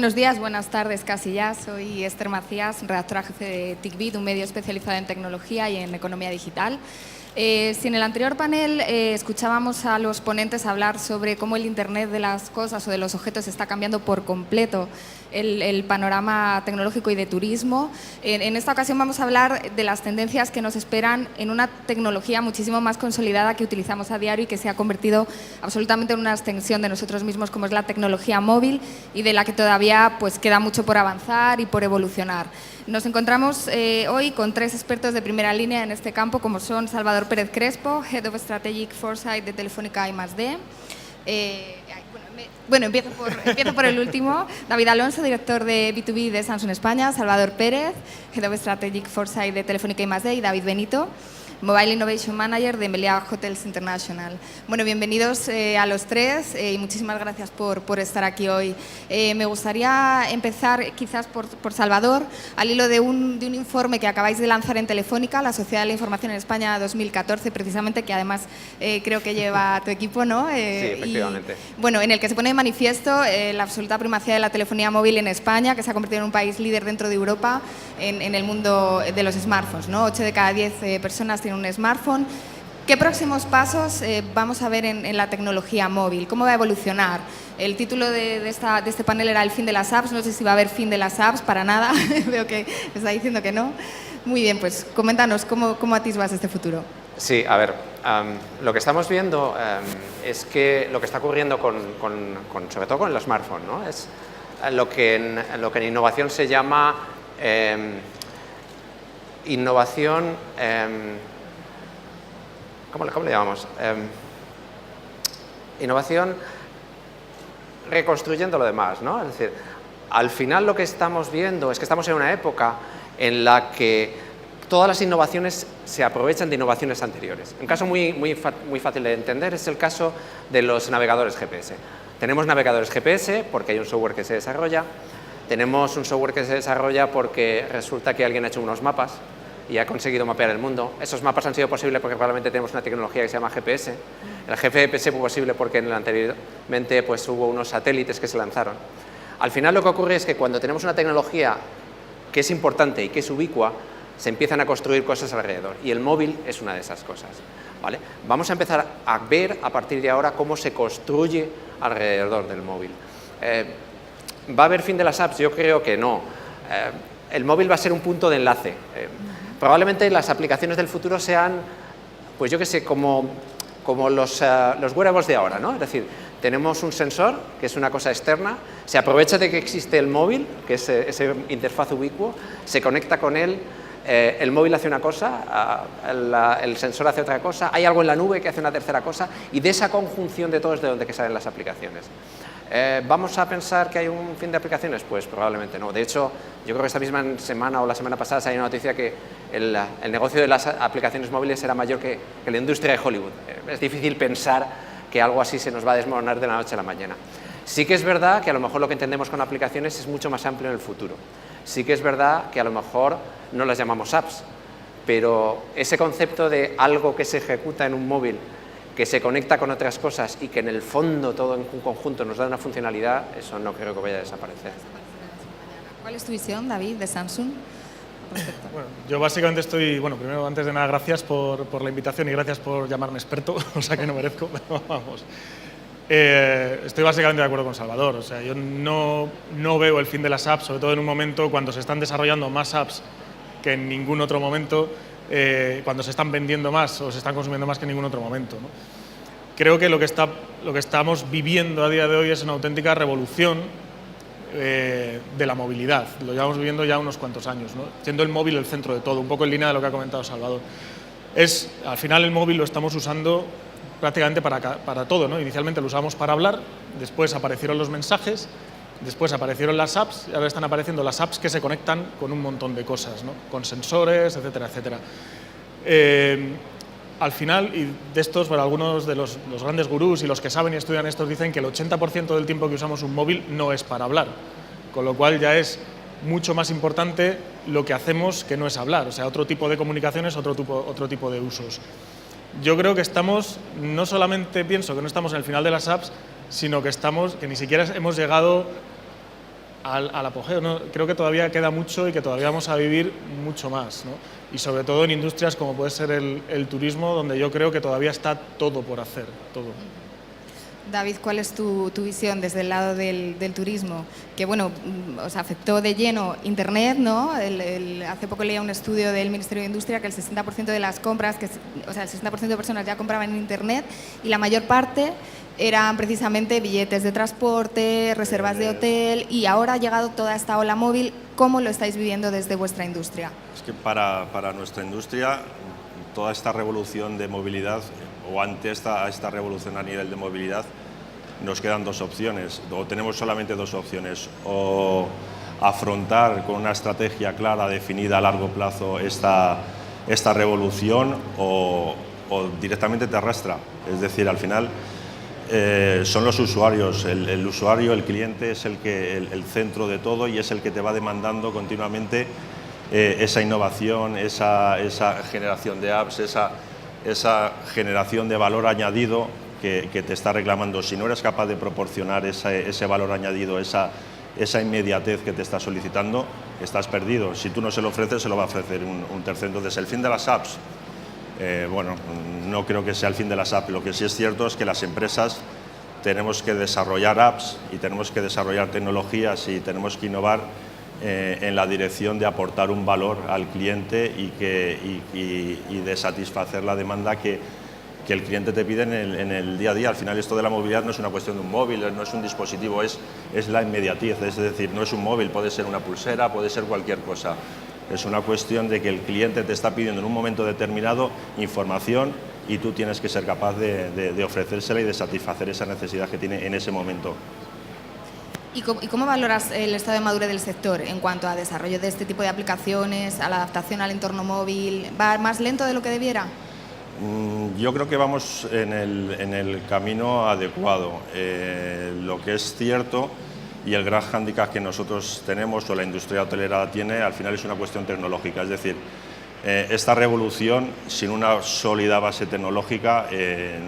Buenos días, buenas tardes casi ya. Soy Esther Macías, redactora jefe de TICBIT, un medio especializado en tecnología y en economía digital. Si en el anterior panel escuchábamos a los ponentes hablar sobre cómo el Internet de las cosas o de los objetos está cambiando por completo el panorama tecnológico y de turismo, en esta ocasión vamos a hablar de las tendencias que nos esperan en una tecnología muchísimo más consolidada que utilizamos a diario y que se ha convertido absolutamente en una extensión de nosotros mismos, como es la tecnología móvil, y de la que todavía pues, queda mucho por avanzar y por evolucionar. Nos encontramos hoy con tres expertos de primera línea en este campo, como son Salvador Pérez Crespo, Head of Strategic Foresight de Telefónica I+D. Empiezo por el último. David Alonso, director de B2B de Samsung España. Salvador Pérez, Head of Strategic Foresight de Telefónica I+D. Y David Benito, Mobile Innovation Manager de Meliá Hotels International. Bueno, bienvenidos a los tres y muchísimas gracias por estar aquí hoy. Me gustaría empezar quizás por Salvador, al hilo de un informe que acabáis de lanzar en Telefónica, la Sociedad de la Información en España 2014, precisamente, que además creo que lleva tu equipo, ¿no? Sí, efectivamente. Bueno, en el que se pone de manifiesto la absoluta primacía de la telefonía móvil en España, que se ha convertido en un país líder dentro de Europa en el mundo de los smartphones, ¿no? 8 de cada 10 personas tienen un smartphone. ¿Qué próximos pasos vamos a ver en la tecnología móvil? ¿Cómo va a evolucionar? El título de este panel era el fin de las apps. No sé si va a haber fin de las apps, para nada. Veo que está diciendo que no. Muy bien, pues coméntanos cómo atisbas este futuro. Sí, a ver, lo que estamos viendo es que lo que está ocurriendo sobre todo con el smartphone, ¿no? Es lo que en innovación se llama innovación, ¿cómo le llamamos? Innovación reconstruyendo lo demás, ¿no? Es decir, al final lo que estamos viendo es que estamos en una época en la que todas las innovaciones se aprovechan de innovaciones anteriores. Un caso muy fácil de entender es el caso de los navegadores GPS. Tenemos navegadores GPS porque hay un software que se desarrolla, tenemos un software que se desarrolla porque resulta que alguien ha hecho unos mapas y ha conseguido mapear el mundo. Esos mapas han sido posibles porque probablemente tenemos una tecnología que se llama GPS. El GPS fue posible porque anteriormente pues, hubo unos satélites que se lanzaron. Al final lo que ocurre es que cuando tenemos una tecnología que es importante y que es ubicua, se empiezan a construir cosas alrededor, y el móvil es una de esas cosas, ¿vale? Vamos a empezar a ver a partir de ahora cómo se construye alrededor del móvil. ¿Va a haber fin de las apps? Yo creo que no. El móvil va a ser un punto de enlace. Probablemente las aplicaciones del futuro sean, pues yo qué sé, como los wearables de ahora, ¿no? Es decir, tenemos un sensor, que es una cosa externa, se aprovecha de que existe el móvil, que es ese interfaz ubicuo, se conecta con él, el móvil hace una cosa, el sensor hace otra cosa, hay algo en la nube que hace una tercera cosa, y de esa conjunción de todo es de donde salen las aplicaciones. ¿Vamos a pensar que hay un fin de aplicaciones? Pues probablemente no. De hecho, yo creo que esta misma semana o la semana pasada salió una noticia que el negocio de las aplicaciones móviles era mayor que la industria de Hollywood. Es difícil pensar que algo así se nos va a desmoronar de la noche a la mañana. Sí que es verdad que a lo mejor lo que entendemos con aplicaciones es mucho más amplio en el futuro. Sí que es verdad que a lo mejor no las llamamos apps, pero ese concepto de algo que se ejecuta en un móvil, que se conecta con otras cosas y que en el fondo todo en un conjunto nos da una funcionalidad, eso no creo que vaya a desaparecer. ¿Cuál es tu visión, David, de Samsung? Bueno, yo básicamente primero, antes de nada, gracias por la invitación y gracias por llamarme experto, o sea que no merezco, pero vamos. Estoy básicamente de acuerdo con Salvador, o sea, yo no veo el fin de las apps, sobre todo en un momento cuando se están desarrollando más apps que en ningún otro momento, cuando se están vendiendo más o se están consumiendo más que en ningún otro momento, ¿no? Creo que lo que estamos viviendo a día de hoy es una auténtica revolución de la movilidad. Lo llevamos viviendo ya unos cuantos años, ¿no? Siendo el móvil el centro de todo, un poco en línea de lo que ha comentado Salvador. Al final el móvil lo estamos usando prácticamente para todo, ¿no? Inicialmente lo usamos para hablar, después aparecieron los mensajes, después aparecieron las apps y ahora están apareciendo las apps que se conectan con un montón de cosas, ¿no? Con sensores, etcétera, etcétera. Al final, y de estos, bueno, algunos de los grandes gurús y los que saben y estudian estos dicen que el 80% del tiempo que usamos un móvil no es para hablar, con lo cual ya es mucho más importante lo que hacemos que no es hablar, o sea, otro tipo de comunicaciones, otro tipo de usos. Yo creo que no solamente pienso que no estamos en el final de las apps, sino que ni siquiera hemos llegado al apogeo, ¿no? Creo que todavía queda mucho y que todavía vamos a vivir mucho más, ¿no? Y sobre todo en industrias como puede ser el turismo, donde yo creo que todavía está todo por hacer, todo. David, ¿cuál es tu visión desde el lado del turismo? Que bueno, os afectó de lleno Internet, ¿no? Hace poco leía un estudio del Ministerio de Industria que el 60% de las compras, o sea, el 60% de personas ya compraban en Internet y la mayor parte eran precisamente billetes de transporte, reservas de hotel, y ahora ha llegado toda esta ola móvil. ¿Cómo lo estáis viviendo desde vuestra industria? Es que para nuestra industria, toda esta revolución de movilidad, o ante esta revolución a nivel de movilidad, nos quedan dos opciones, o tenemos solamente dos opciones: o afrontar con una estrategia clara, definida a largo plazo esta revolución, o directamente te arrastra. Es decir, al final son los usuarios, el usuario, el cliente es el centro de todo, y es el que te va demandando continuamente esa innovación, esa generación de apps, esa generación de valor añadido que te está reclamando. Si no eres capaz de proporcionar ese valor añadido, esa inmediatez que te está solicitando, estás perdido. Si tú no se lo ofreces, se lo va a ofrecer un tercero. Entonces, el fin de las apps, bueno, no creo que sea el fin de las apps. Lo que sí es cierto es que las empresas tenemos que desarrollar apps y tenemos que desarrollar tecnologías y tenemos que innovar en la dirección de aportar un valor al cliente y de satisfacer la demanda que el cliente te pide en el día a día. Al final, esto de la movilidad no es una cuestión de un móvil, no es un dispositivo, es la inmediatez. Es decir, no es un móvil, puede ser una pulsera, puede ser cualquier cosa. Es una cuestión de que el cliente te está pidiendo en un momento determinado información y tú tienes que ser capaz de ofrecérsela y de satisfacer esa necesidad que tiene en ese momento. ¿Y cómo valoras el estado de madurez del sector en cuanto a desarrollo de este tipo de aplicaciones, a la adaptación al entorno móvil? ¿Va más lento de lo que debiera? Yo creo que vamos en el camino adecuado. Lo que es cierto, y el gran hándicap que nosotros tenemos, o la industria hotelera tiene, al final es una cuestión tecnológica. Es decir, esta revolución, sin una sólida base tecnológica,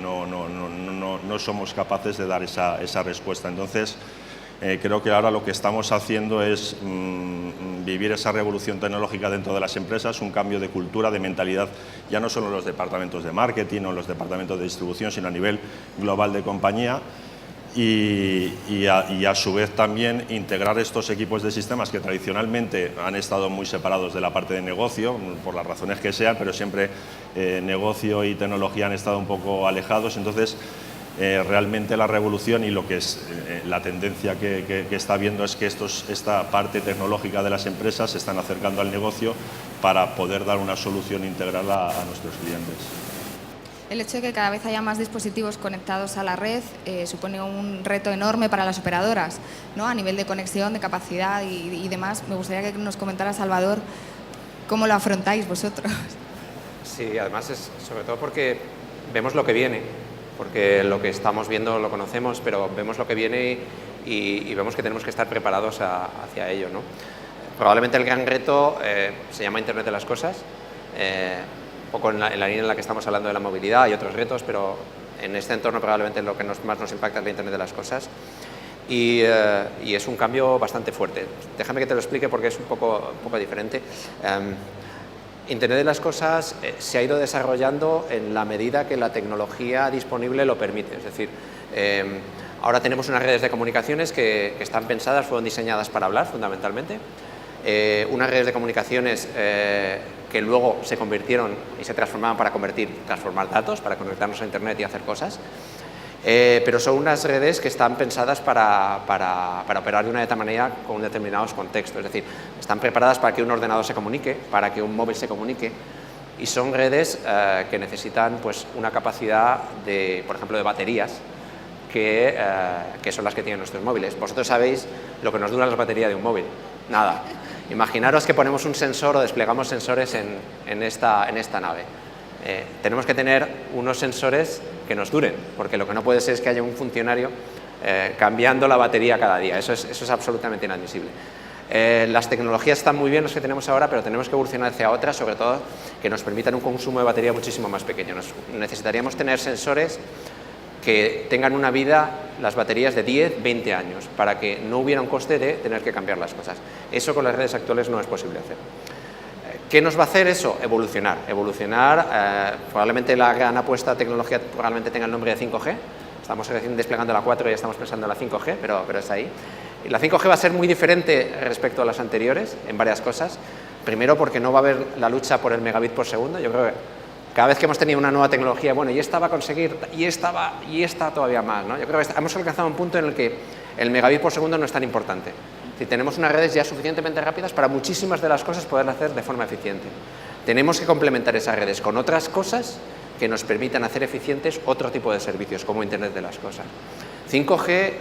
no somos capaces de dar esa respuesta. Entonces, creo que ahora lo que estamos haciendo es vivir esa revolución tecnológica dentro de las empresas, un cambio de cultura, de mentalidad, ya no solo en los departamentos de marketing o en los departamentos de distribución, sino a nivel global de compañía, y a su vez también integrar estos equipos de sistemas que tradicionalmente han estado muy separados de la parte de negocio, por las razones que sean, pero siempre negocio y tecnología han estado un poco alejados. Entonces, realmente la revolución y lo que es la tendencia que está viendo es que esta parte tecnológica de las empresas se están acercando al negocio para poder dar una solución integral a nuestros clientes. El hecho de que cada vez haya más dispositivos conectados a la red supone un reto enorme para las operadoras, ¿no? A nivel de conexión, de capacidad y demás. Me gustaría que nos comentara, Salvador, cómo lo afrontáis vosotros. Sí, además es sobre todo porque vemos lo que viene, porque lo que estamos viendo lo conocemos, pero vemos lo que viene y vemos que tenemos que estar preparados hacia ello, ¿no? Probablemente el gran reto se llama Internet de las Cosas, un poco en la línea en la que estamos hablando de la movilidad. Hay otros retos, pero en este entorno probablemente lo que más nos impacta es la Internet de las Cosas, y es un cambio bastante fuerte. Déjame que te lo explique porque es un poco diferente. Internet de las Cosas se ha ido desarrollando en la medida que la tecnología disponible lo permite. Es decir, ahora tenemos unas redes de comunicaciones que están pensadas, fueron diseñadas para hablar fundamentalmente. Unas redes de comunicaciones que luego se convirtieron y se transformaban para transformar datos, para conectarnos a Internet y hacer cosas. Pero son unas redes que están pensadas para operar de una manera con determinados contextos. Es decir, están preparadas para que un ordenador se comunique, para que un móvil se comunique, y son redes que necesitan pues, una capacidad, por ejemplo, de baterías, que son las que tienen nuestros móviles. Vosotros sabéis lo que nos dura la batería de un móvil. Nada. Imaginaros que ponemos un sensor o desplegamos sensores en esta nave. Tenemos que tener unos sensores que nos duren, porque lo que no puede ser es que haya un funcionario cambiando la batería cada día. Eso es absolutamente inadmisible. Las tecnologías están muy bien, las que tenemos ahora, pero tenemos que evolucionar hacia otras, sobre todo que nos permitan un consumo de batería muchísimo más pequeño. Necesitaríamos tener sensores que tengan una vida, las baterías, de 10, 20 años, para que no hubiera un coste de tener que cambiar las cosas. Eso con las redes actuales no es posible hacer. ¿Qué nos va a hacer eso? Evolucionar. Probablemente la gran apuesta de tecnología probablemente tenga el nombre de 5G. Estamos recién desplegando la 4 y ya estamos pensando en la 5G, pero está ahí. Y la 5G va a ser muy diferente respecto a las anteriores en varias cosas. Primero, porque no va a haber la lucha por el megabit por segundo. Yo creo que cada vez que hemos tenido una nueva tecnología, bueno, y esta va a conseguir, y esta todavía más, ¿no? Yo creo que hemos alcanzado un punto en el que el megabit por segundo no es tan importante. Si tenemos unas redes ya suficientemente rápidas para muchísimas de las cosas poderlas hacer de forma eficiente. Tenemos que complementar esas redes con otras cosas que nos permitan hacer eficientes otro tipo de servicios, como Internet de las cosas. 5G,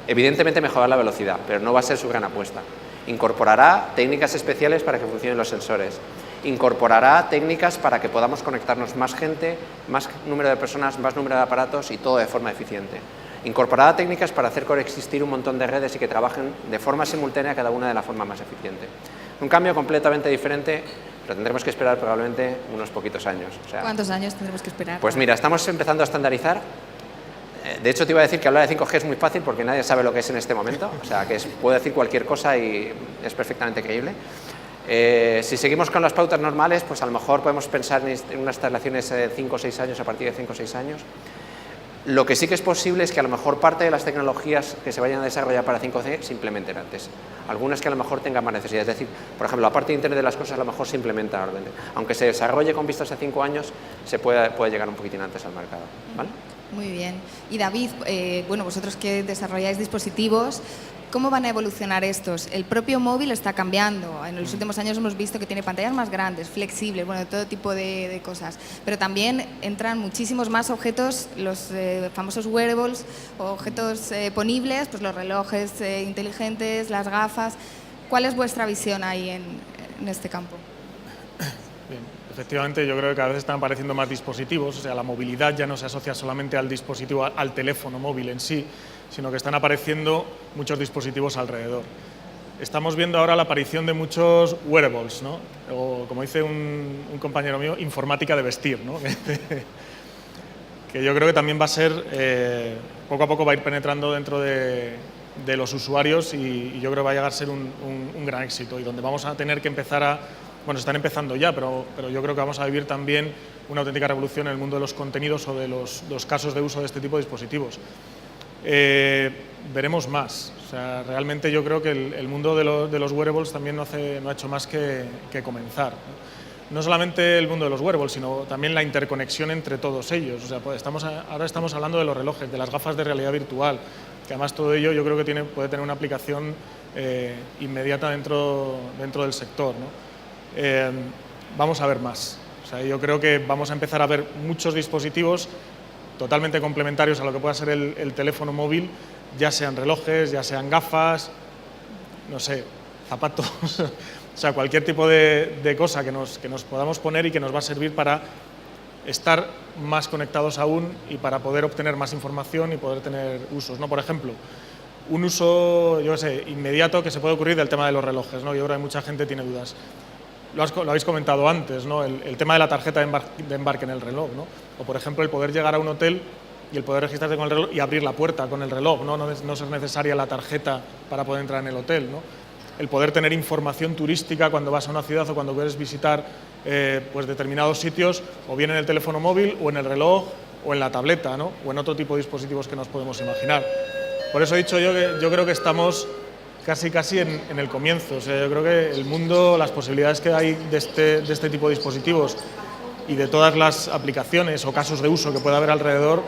evidentemente, mejorará la velocidad, pero no va a ser su gran apuesta. Incorporará técnicas especiales para que funcionen los sensores. Incorporará técnicas para que podamos conectarnos más gente, más número de personas, más número de aparatos y todo de forma eficiente. Incorporará técnicas para hacer coexistir un montón de redes y que trabajen de forma simultánea cada una de la forma más eficiente. Un cambio completamente diferente, pero tendremos que esperar probablemente unos poquitos años. O sea, ¿cuántos años tendremos que esperar? Pues mira, estamos empezando a estandarizar. De hecho, te iba a decir que hablar de 5G es muy fácil porque nadie sabe lo que es en este momento. O sea, que puedo decir cualquier cosa y es perfectamente creíble. Si seguimos con las pautas normales, pues a lo mejor podemos pensar en unas instalaciones de 5 o 6 años, a partir de 5 o 6 años. Lo que sí que es posible es que a lo mejor parte de las tecnologías que se vayan a desarrollar para 5G se implementen antes. Algunas que a lo mejor tengan más necesidad. Es decir, por ejemplo, la parte de Internet de las cosas a lo mejor se implementa ahora. Aunque se desarrolle con vistas a 5 años, se puede llegar un poquitín antes al mercado. ¿Vale? Muy bien. Y David, bueno, vosotros que desarrolláis dispositivos, ¿cómo van a evolucionar estos? El propio móvil está cambiando. En los últimos años hemos visto que tiene pantallas más grandes, flexibles, bueno, todo tipo de cosas. Pero también entran muchísimos más objetos, los famosos wearables, objetos ponibles, pues los relojes inteligentes, las gafas. ¿Cuál es vuestra visión ahí en este campo? Bien, efectivamente, yo creo que cada vez están apareciendo más dispositivos. O sea, la movilidad ya no se asocia solamente al dispositivo, al teléfono móvil en sí, sino que están apareciendo muchos dispositivos alrededor. Estamos viendo ahora la aparición de muchos wearables, ¿no? O, como dice un compañero mío, informática de vestir, ¿no? Que yo creo que también va a ser, poco a poco va a ir penetrando dentro de los usuarios y yo creo que va a llegar a ser un gran éxito y donde vamos a tener que empezar a, bueno, están empezando ya, pero yo creo que vamos a vivir también una auténtica revolución en el mundo de los contenidos o de los casos de uso de este tipo de dispositivos. Veremos más. O sea, realmente yo creo que el mundo de los wearables también no ha hecho más que comenzar. No solamente el mundo de los wearables, sino también la interconexión entre todos ellos. O sea, pues ahora estamos hablando de los relojes, de las gafas de realidad virtual, que además todo ello yo creo que puede tener una aplicación inmediata dentro del sector, ¿no? Vamos a ver más. O sea, yo creo que vamos a empezar a ver muchos dispositivos totalmente complementarios a lo que pueda ser el teléfono móvil, ya sean relojes, ya sean gafas, no sé, zapatos, o sea, cualquier tipo de cosa que nos podamos poner y que nos va a servir para estar más conectados aún y para poder obtener más información y poder tener usos, ¿no? Por ejemplo, un uso, yo qué sé, inmediato que se puede ocurrir del tema de los relojes, ¿no? Yo creo que mucha gente tiene dudas. Lo habéis comentado antes, ¿no? El tema de la tarjeta de embarque en el reloj, ¿no? O, por ejemplo, el poder llegar a un hotel y el poder registrarse con el reloj y abrir la puerta con el reloj, ¿no? No ser necesaria la tarjeta para poder entrar en el hotel, ¿no? El poder tener información turística cuando vas a una ciudad o cuando quieres visitar pues determinados sitios, o bien en el teléfono móvil, o en el reloj, o en la tableta, ¿no? O en otro tipo de dispositivos que nos podemos imaginar. Por eso he dicho yo que yo creo que estamos casi en el comienzo. O sea, yo creo que el mundo, las posibilidades que hay de este tipo de dispositivos y de todas las aplicaciones o casos de uso que pueda haber alrededor,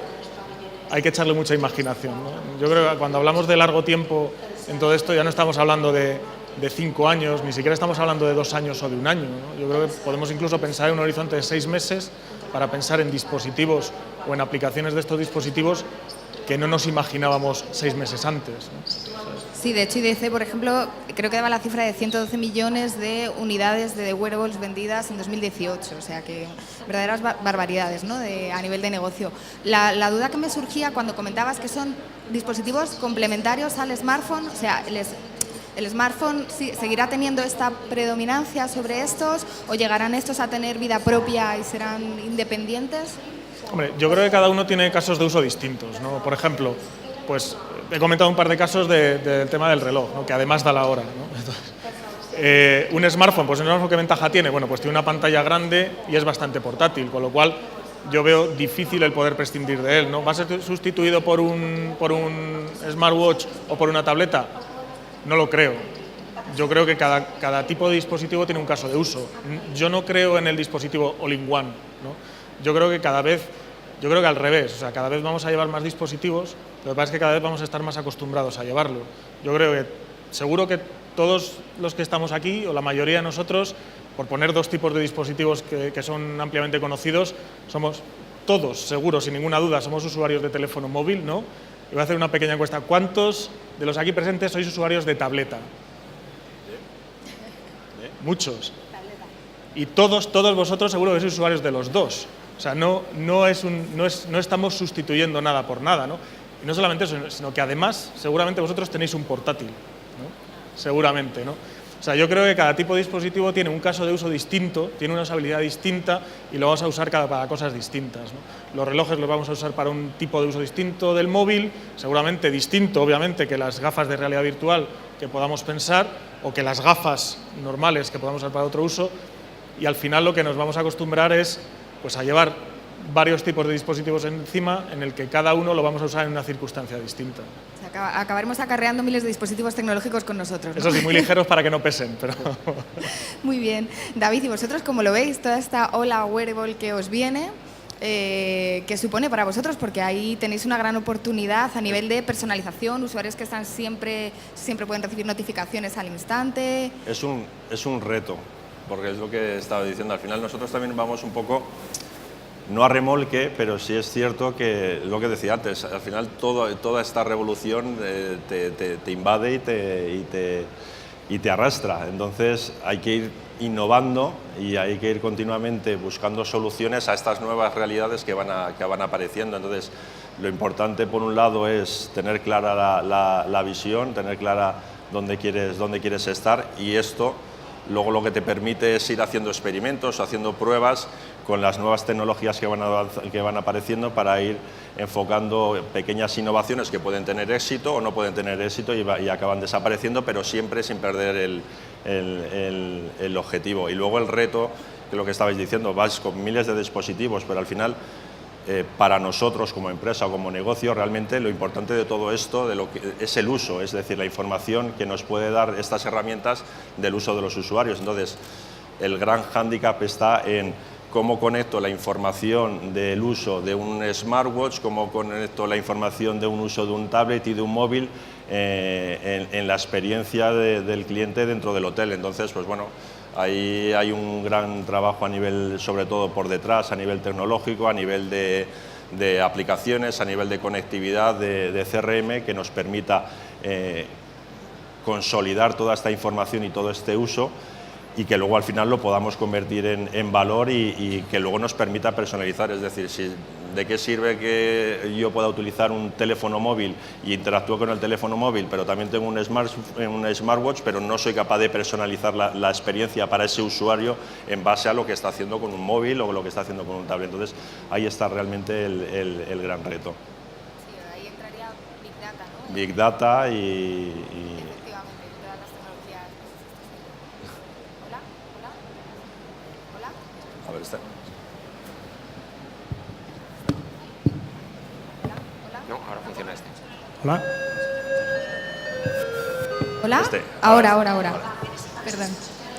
hay que echarle mucha imaginación, ¿no? Yo creo que cuando hablamos de largo tiempo en todo esto ya no estamos hablando de 5 años, ni siquiera estamos hablando de 2 años o de 1 año, ¿no? Yo creo que podemos incluso pensar en un horizonte de 6 meses para pensar en dispositivos o en aplicaciones de estos dispositivos que no nos imaginábamos 6 meses antes, ¿no? Sí, de hecho IDC, por ejemplo, creo que daba la cifra de 112 millones de unidades de wearables vendidas en 2018, o sea que verdaderas barbaridades, ¿no? A nivel de negocio. La duda que me surgía cuando comentabas que son dispositivos complementarios al smartphone, o sea, ¿el smartphone seguirá teniendo esta predominancia sobre estos o llegarán estos a tener vida propia y serán independientes? Hombre, yo creo que cada uno tiene casos de uso distintos, ¿no? Por ejemplo, pues he comentado un par de casos del tema del reloj, ¿no? Que además da la hora, ¿no? Entonces, un smartphone, pues un smartphone, ¿qué ventaja tiene? Bueno, pues tiene una pantalla grande y es bastante portátil, con lo cual yo veo difícil el poder prescindir de él, ¿no? ¿Va a ser sustituido por un smartwatch o por una tableta? No lo creo. Yo creo que cada tipo de dispositivo tiene un caso de uso. Yo no creo en el dispositivo all-in-one, ¿no? Yo creo que al revés, o sea, cada vez vamos a llevar más dispositivos, lo que pasa es que cada vez vamos a estar más acostumbrados a llevarlo. Yo creo que, seguro que todos los que estamos aquí, o la mayoría de nosotros, por poner dos tipos de dispositivos que son ampliamente conocidos, somos todos, seguro, sin ninguna duda, somos usuarios de teléfono móvil, ¿no? Y voy a hacer una pequeña encuesta. ¿Cuántos de los aquí presentes sois usuarios de tableta? Muchos. Y todos vosotros seguro que sois usuarios de los dos. O sea, no estamos sustituyendo nada por nada, ¿no? Y no solamente eso, sino que además seguramente vosotros tenéis un portátil, ¿no? Seguramente, ¿no? O sea, yo creo que cada tipo de dispositivo tiene un caso de uso distinto, tiene una usabilidad distinta y lo vamos a usar para cosas distintas, ¿no? Los relojes los vamos a usar para un tipo de uso distinto del móvil, seguramente distinto, obviamente, que las gafas de realidad virtual que podamos pensar o que las gafas normales que podamos usar para otro uso, y al final lo que nos vamos a acostumbrar es pues a llevar varios tipos de dispositivos encima en el que cada uno lo vamos a usar en una circunstancia distinta. O sea, acabaremos acarreando miles de dispositivos tecnológicos con nosotros, ¿no? Eso sí, muy ligeros para que no pesen, pero... Muy bien. David, ¿y vosotros cómo lo veis? Toda esta ola wearable que os viene, ¿qué supone para vosotros? Porque ahí tenéis una gran oportunidad a nivel de personalización, usuarios que están siempre pueden recibir notificaciones al instante. Es un reto, porque es lo que estaba diciendo. Al final nosotros también vamos un poco, no a remolque, pero sí es cierto que lo que decía antes, al final toda esta revolución te invade y te arrastra. Entonces hay que ir innovando y hay que ir continuamente buscando soluciones a estas nuevas realidades que van apareciendo. Entonces lo importante, por un lado, es tener clara la visión, tener clara dónde quieres estar, y esto luego lo que te permite es ir haciendo experimentos, haciendo pruebas con las nuevas tecnologías que van apareciendo para ir enfocando pequeñas innovaciones que pueden tener éxito o no pueden tener éxito y acaban desapareciendo, pero siempre sin perder el objetivo. Y luego el reto, que es lo que estabais diciendo, vas con miles de dispositivos, pero al final para nosotros como empresa o como negocio, realmente lo importante de todo esto es el uso, es decir, la información que nos puede dar estas herramientas del uso de los usuarios. Entonces, el gran hándicap está en cómo conecto la información del uso de un smartwatch, cómo conecto la información de un uso de un tablet y de un móvil en la experiencia del cliente dentro del hotel. Entonces, pues bueno, ahí hay un gran trabajo a nivel, sobre todo por detrás, a nivel tecnológico, a nivel de aplicaciones, a nivel de conectividad, de CRM, que nos permita consolidar toda esta información y todo este uso, y que luego al final lo podamos convertir en valor y que luego nos permita personalizar. Es decir, ¿de qué sirve que yo pueda utilizar un teléfono móvil y interactúo con el teléfono móvil, pero también tengo un smartwatch, pero no soy capaz de personalizar la experiencia para ese usuario en base a lo que está haciendo con un móvil o lo que está haciendo con un tablet? Entonces, ahí está realmente el gran reto. Sí, ahí entraría Big Data, ¿no? Big Data Efectivamente, todas las tecnologías. Hola. A ver, está. No, ahora funciona este. Hola. ¿Hola? Este. Ahora. Perdón.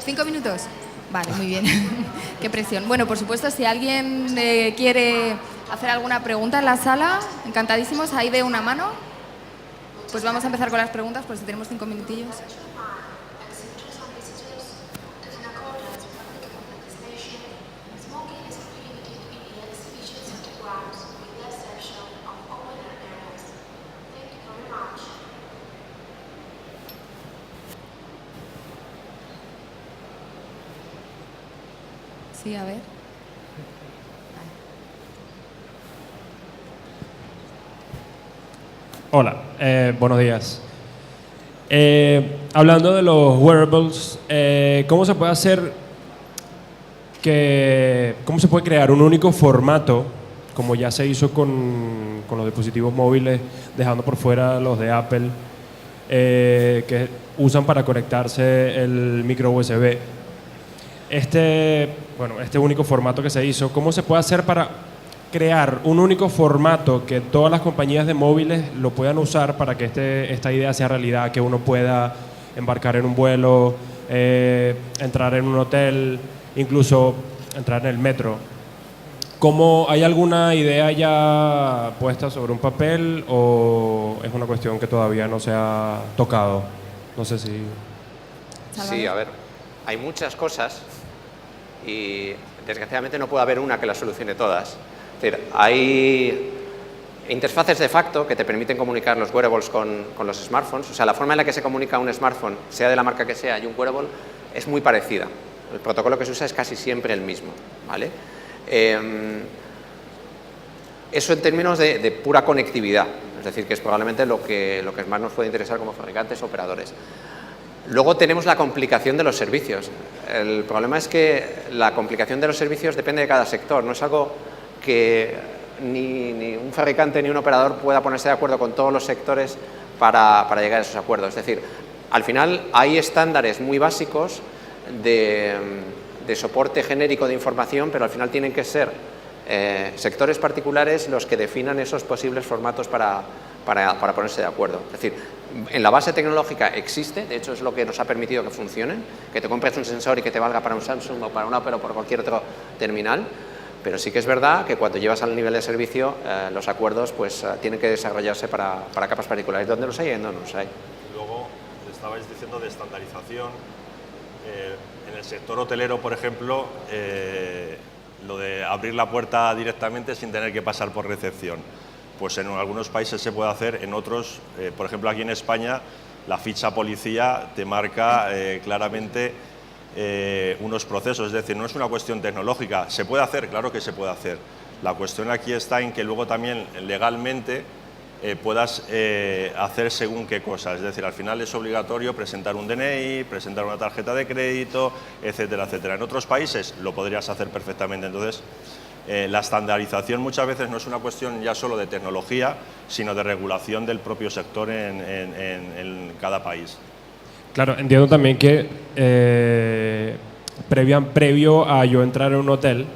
5 minutos. Vale, muy bien. Qué presión. Bueno, por supuesto, si alguien quiere hacer alguna pregunta en la sala, encantadísimos. Ahí veo una mano. Pues vamos a empezar con las preguntas, pues si tenemos 5 minutillos. Sí, a ver. Hola, buenos días. Hablando de los wearables, ¿cómo se puede crear un único formato como ya se hizo con los dispositivos móviles, dejando por fuera los de Apple, que usan para conectarse el micro USB. Este único formato que se hizo, ¿cómo se puede hacer para crear un único formato que todas las compañías de móviles lo puedan usar para que esta idea sea realidad, que uno pueda embarcar en un vuelo, entrar en un hotel, incluso entrar en el metro? ¿Cómo, hay alguna idea ya puesta sobre un papel o es una cuestión que todavía no se ha tocado? No sé si... Sí, a ver, hay muchas cosas y desgraciadamente no puede haber una que las solucione todas. Es decir, hay interfaces de facto que te permiten comunicar los wearables con los smartphones. O sea, la forma en la que se comunica un smartphone, sea de la marca que sea, y un wearable, es muy parecida. El protocolo que se usa es casi siempre el mismo, ¿vale? Eso en términos de pura conectividad, es decir, que es probablemente lo que más nos puede interesar como fabricantes o operadores. Luego tenemos la complicación de los servicios. El problema es que la complicación de los servicios depende de cada sector, no es algo que ni un fabricante ni un operador pueda ponerse de acuerdo con todos los sectores para llegar a esos acuerdos. Es decir, al final hay estándares muy básicos de soporte genérico de información, pero al final tienen que ser sectores particulares los que definan esos posibles formatos para ponerse de acuerdo. Es decir, en la base tecnológica existe, de hecho es lo que nos ha permitido que funcionen, que te compres un sensor y que te valga para un Samsung o para un Apple o por cualquier otro terminal, pero sí que es verdad que cuando llevas al nivel de servicio, los acuerdos pues tienen que desarrollarse para capas particulares. ¿Dónde los hay y en dónde los hay? Luego, estabais diciendo de estandarización. En el sector hotelero, por ejemplo, lo de abrir la puerta directamente sin tener que pasar por recepción. Pues en algunos países se puede hacer, en otros, por ejemplo aquí en España, la ficha policía te marca claramente unos procesos, es decir, no es una cuestión tecnológica. ¿Se puede hacer? Claro que se puede hacer. La cuestión aquí está en que luego también legalmente puedas hacer según qué cosas, es decir, al final es obligatorio presentar un DNI, presentar una tarjeta de crédito, etcétera, etcétera. En otros países lo podrías hacer perfectamente. Entonces, la estandarización muchas veces no es una cuestión ya solo de tecnología, sino de regulación del propio sector en cada país. Claro, entiendo también que previo a yo entrar en un hotel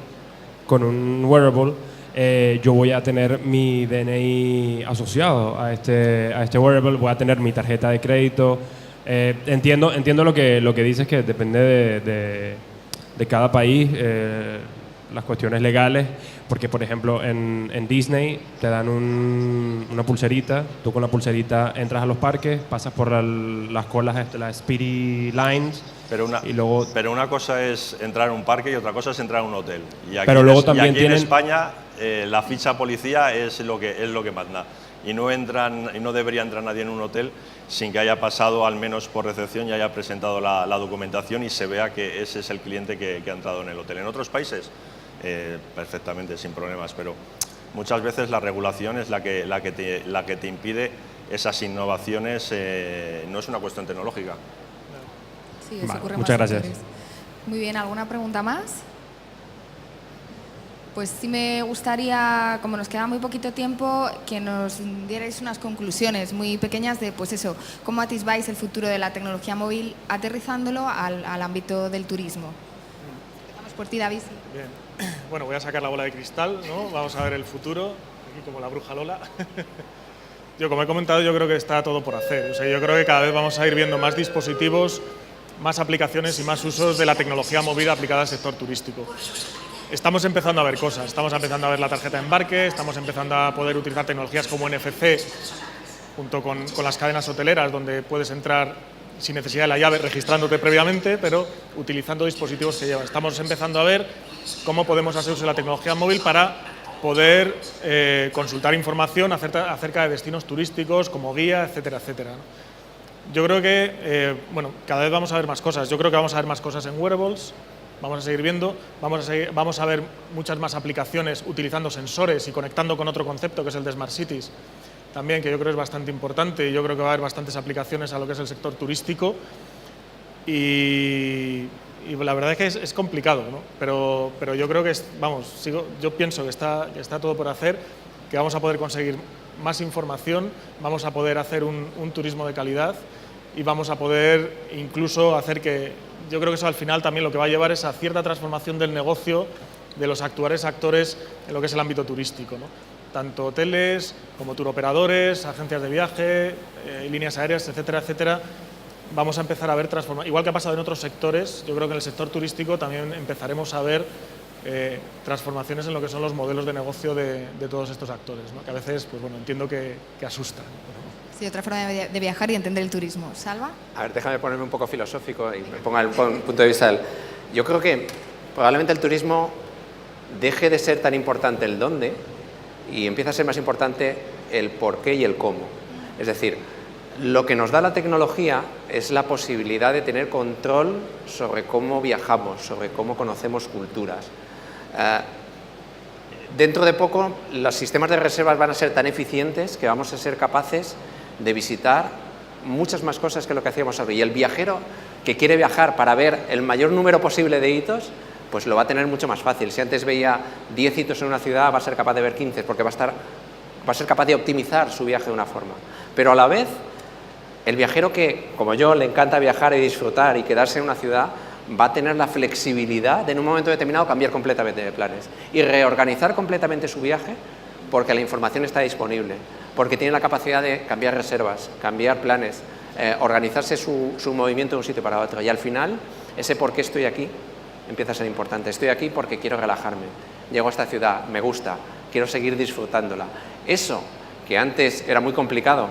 con un wearable, yo voy a tener mi DNI asociado a este wearable, voy a tener mi tarjeta de crédito. Entiendo lo que dices, que depende de cada país, las cuestiones legales, porque por ejemplo en Disney te dan una pulserita, tú con la pulserita entras a los parques, pasas por las colas, las Speedy Lines. Pero una cosa es entrar a un parque y otra cosa es entrar a un hotel. Y aquí, pero luego también en España la ficha policía es lo que manda. Y no debería entrar nadie en un hotel sin que haya pasado al menos por recepción y haya presentado la documentación y se vea que ese es el cliente que ha entrado en el hotel. En otros países, perfectamente, sin problemas, pero muchas veces la regulación es la que te impide esas innovaciones, no es una cuestión tecnológica. Sí, eso ocurre muchas más gracias. Muy bien, ¿alguna pregunta más? Pues sí me gustaría, como nos queda muy poquito tiempo, que nos dierais unas conclusiones muy pequeñas de, pues eso, cómo atisbáis el futuro de la tecnología móvil aterrizándolo al ámbito del turismo. Empezamos por ti, David. Bien. Bueno, voy a sacar la bola de cristal, ¿no? Vamos a ver el futuro, aquí como la bruja Lola. Yo, como he comentado, yo creo que está todo por hacer. O sea, yo creo que cada vez vamos a ir viendo más dispositivos, más aplicaciones y más usos de la tecnología móvil aplicada al sector turístico. Estamos empezando a ver cosas, estamos empezando a ver la tarjeta de embarque, estamos empezando a poder utilizar tecnologías como NFC junto con las cadenas hoteleras, donde puedes entrar sin necesidad de la llave, registrándote previamente, pero utilizando dispositivos que llevan. Estamos empezando a ver cómo podemos hacer uso de la tecnología móvil para poder consultar información acerca de destinos turísticos como guía, etcétera, etcétera. Yo creo que, cada vez vamos a ver más cosas. Yo creo que vamos a ver más cosas en wearables. Vamos a seguir viendo, vamos a ver muchas más aplicaciones utilizando sensores y conectando con otro concepto que es el de Smart Cities, también, que yo creo es bastante importante, y yo creo que va a haber bastantes aplicaciones a lo que es el sector turístico y y la verdad es que es complicado, ¿no? Pero yo creo que, yo pienso que está todo por hacer, que vamos a poder conseguir más información, vamos a poder hacer un turismo de calidad y vamos a poder incluso hacer que, yo creo que eso al final también lo que va a llevar es a cierta transformación del negocio de los actuales actores en lo que es el ámbito turístico, ¿no? Tanto hoteles como turoperadores, agencias de viaje, líneas aéreas, etcétera, etcétera. Vamos a empezar a ver transformaciones. Igual que ha pasado en otros sectores, yo creo que en el sector turístico también empezaremos a ver transformaciones en lo que son los modelos de negocio de todos estos actores, ¿no? Que a veces, pues bueno, entiendo que asustan. Sí, otra forma de viajar y entender el turismo. ¿Salva? A ver, déjame ponerme un poco filosófico y me ponga el punto de vista yo creo que probablemente el turismo deje de ser tan importante el dónde y empieza a ser más importante el por qué y el cómo. Es decir, lo que nos da la tecnología es la posibilidad de tener control sobre cómo viajamos, sobre cómo conocemos culturas. Dentro de poco, los sistemas de reservas van a ser tan eficientes que vamos a ser capaces de visitar muchas más cosas que lo que hacíamos ahora. Y el viajero que quiere viajar para ver el mayor número posible de hitos, pues lo va a tener mucho más fácil. Si antes veía 10 hitos en una ciudad, va a ser capaz de ver 15, porque va a ser capaz de optimizar su viaje de una forma. Pero a la vez, el viajero que, como yo, le encanta viajar y disfrutar y quedarse en una ciudad, va a tener la flexibilidad de en un momento determinado cambiar completamente de planes y reorganizar completamente su viaje porque la información está disponible, porque tiene la capacidad de cambiar reservas, cambiar planes, organizarse su movimiento de un sitio para otro. Y al final, ese por qué estoy aquí empieza a ser importante. Estoy aquí porque quiero relajarme, llego a esta ciudad, me gusta, quiero seguir disfrutándola. Eso, que antes era muy complicado,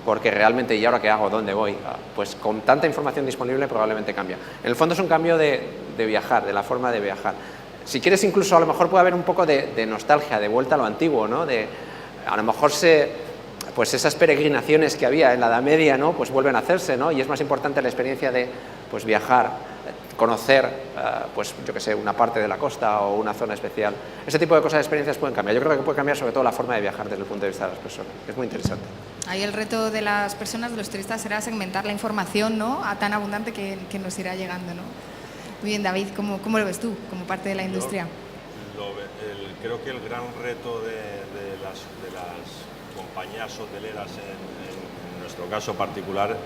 porque realmente, ¿y ahora qué hago? ¿Dónde voy? Pues con tanta información disponible probablemente cambia. En el fondo es un cambio de viajar, de la forma de viajar. Si quieres, incluso a lo mejor puede haber un poco de nostalgia, de vuelta a lo antiguo, ¿no? A lo mejor pues esas peregrinaciones que había en la Edad Media, ¿no? Pues vuelven a hacerse, ¿no? Y es más importante la experiencia de pues viajar, conocer, pues yo que sé, una parte de la costa o una zona especial. Ese tipo de cosas, de experiencias pueden cambiar. Yo creo que puede cambiar sobre todo la forma de viajar desde el punto de vista de las personas. Es muy interesante. Ahí el reto de las personas, de los turistas, será segmentar la información, ¿no? A tan abundante que nos irá llegando, ¿no? Muy bien, David, ¿cómo lo ves tú como parte de la industria? Creo que el gran reto de las compañías hoteleras, en nuestro caso particular,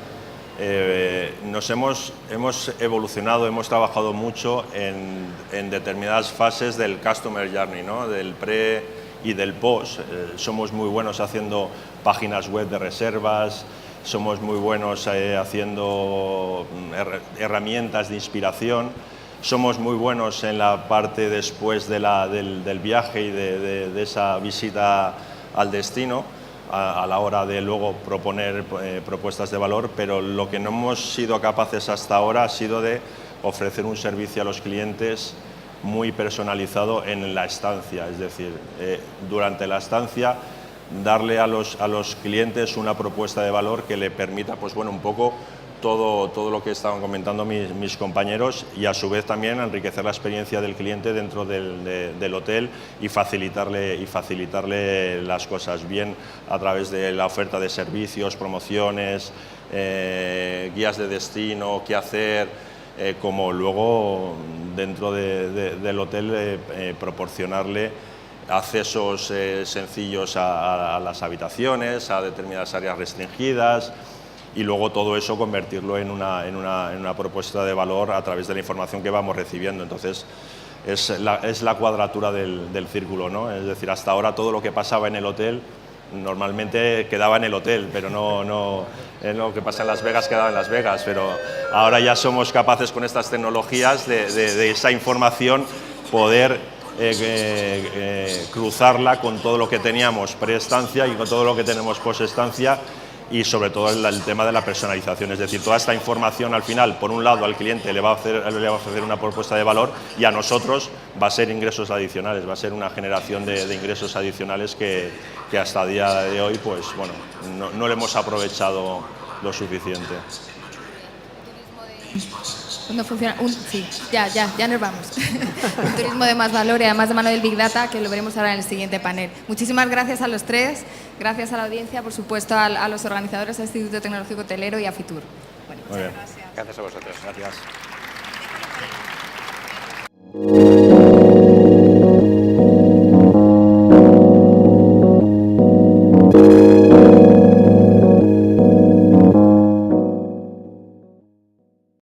hemos evolucionado, hemos trabajado mucho en determinadas fases del Customer Journey, ¿no? Del pre y del post. Somos muy buenos haciendo páginas web de reservas, somos muy buenos haciendo herramientas de inspiración, somos muy buenos en la parte después del viaje y de esa visita al destino, a la hora de luego proponer propuestas de valor, pero lo que no hemos sido capaces hasta ahora ha sido de ofrecer un servicio a los clientes muy personalizado en la estancia, es decir, durante la estancia darle a los clientes una propuesta de valor que le permita, pues bueno, un poco todo lo que estaban comentando mis compañeros y a su vez también enriquecer la experiencia del cliente dentro del hotel y facilitarle las cosas, bien a través de la oferta de servicios, promociones, guías de destino, qué hacer, como luego dentro del hotel proporcionarle accesos sencillos a las habitaciones, a determinadas áreas restringidas, y luego todo eso convertirlo en una propuesta de valor a través de la información que vamos recibiendo. Entonces es la cuadratura del círculo, ¿no? Es decir, hasta ahora todo lo que pasaba en el hotel normalmente quedaba en el hotel, pero no lo que pasa en Las Vegas quedaba en Las Vegas, pero ahora ya somos capaces con estas tecnologías de esa información poder cruzarla con todo lo que teníamos pre-estancia y con todo lo que tenemos post-estancia, y sobre todo el tema de la personalización, es decir, toda esta información al final, por un lado al cliente le va a ofrecer una propuesta de valor y a nosotros va a ser ingresos adicionales, va a ser una generación de ingresos adicionales que hasta el día de hoy pues bueno, no le hemos aprovechado lo suficiente. ¿Cuándo funciona? Sí, ya nos vamos. Un turismo de más valor y además de mano del Big Data, que lo veremos ahora en el siguiente panel. Muchísimas gracias a los tres, gracias a la audiencia, por supuesto a los organizadores del Instituto Tecnológico Hotelero y a Fitur. Bueno, muy bien. gracias. Gracias a vosotros. Gracias.